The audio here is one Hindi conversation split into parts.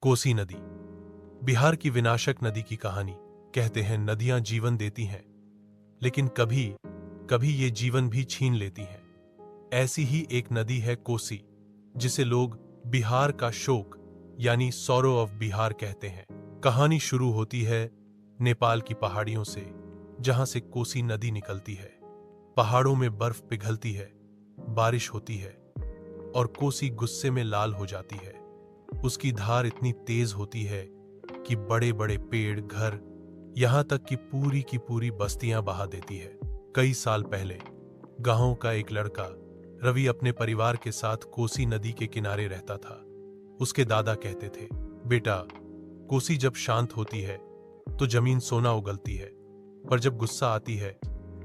कोसी नदी, बिहार की विनाशक नदी की कहानी। कहते हैं नदियां जीवन देती हैं, लेकिन कभी कभी ये जीवन भी छीन लेती हैं। ऐसी ही एक नदी है कोसी, जिसे लोग बिहार का शोक यानी सॉरो ऑफ बिहार कहते हैं। कहानी शुरू होती है नेपाल की पहाड़ियों से, जहां से कोसी नदी निकलती है। पहाड़ों में बर्फ पिघलती है, बारिश होती है और कोसी गुस्से में लाल हो जाती है। उसकी धार इतनी तेज होती है कि बड़े बड़े पेड़, घर, यहां तक कि पूरी की पूरी बस्तियां बहा देती है। कई साल पहले गांव का एक लड़का रवि अपने परिवार के साथ कोसी नदी के किनारे रहता था। उसके दादा कहते थे, बेटा, कोसी जब शांत होती है तो जमीन सोना उगलती है, पर जब गुस्सा आती है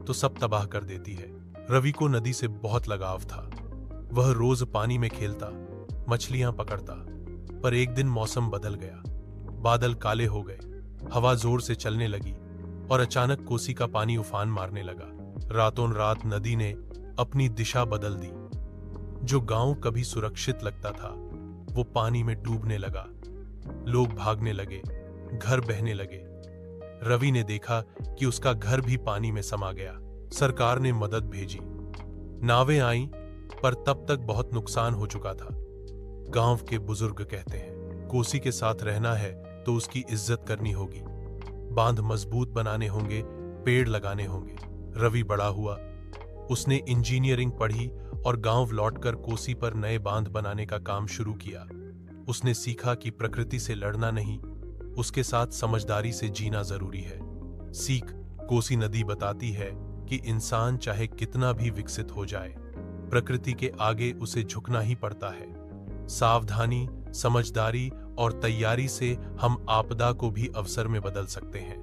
तो सब तबाह कर देती है। रवि को नदी से बहुत लगाव था। वह रोज पानी में खेलता, मछलियां पकड़ता। पर एक दिन मौसम बदल गया, बादल काले हो गए, हवा जोर से चलने लगी और अचानक कोसी का पानी उफान मारने लगा। रातों रात नदी ने अपनी दिशा बदल दी। जो गांव कभी सुरक्षित लगता था वो पानी में डूबने लगा। लोग भागने लगे, घर बहने लगे। रवि ने देखा कि उसका घर भी पानी में समा गया। सरकार ने मदद भेजी, नावें आईं, पर तब तक बहुत नुकसान हो चुका था। गांव के बुजुर्ग कहते हैं, कोसी के साथ रहना है तो उसकी इज्जत करनी होगी, बांध मजबूत बनाने होंगे, पेड़ लगाने होंगे। रवि बड़ा हुआ, उसने इंजीनियरिंग पढ़ी और गांव लौटकर कोसी पर नए बांध बनाने का काम शुरू किया। उसने सीखा कि प्रकृति से लड़ना नहीं, उसके साथ समझदारी से जीना जरूरी है। सीख कोसी नदी बताती है कि इंसान चाहे कितना भी विकसित हो जाए, प्रकृति के आगे उसे झुकना ही पड़ता है। सावधानी, समझदारी और तैयारी से हम आपदा को भी अवसर में बदल सकते हैं।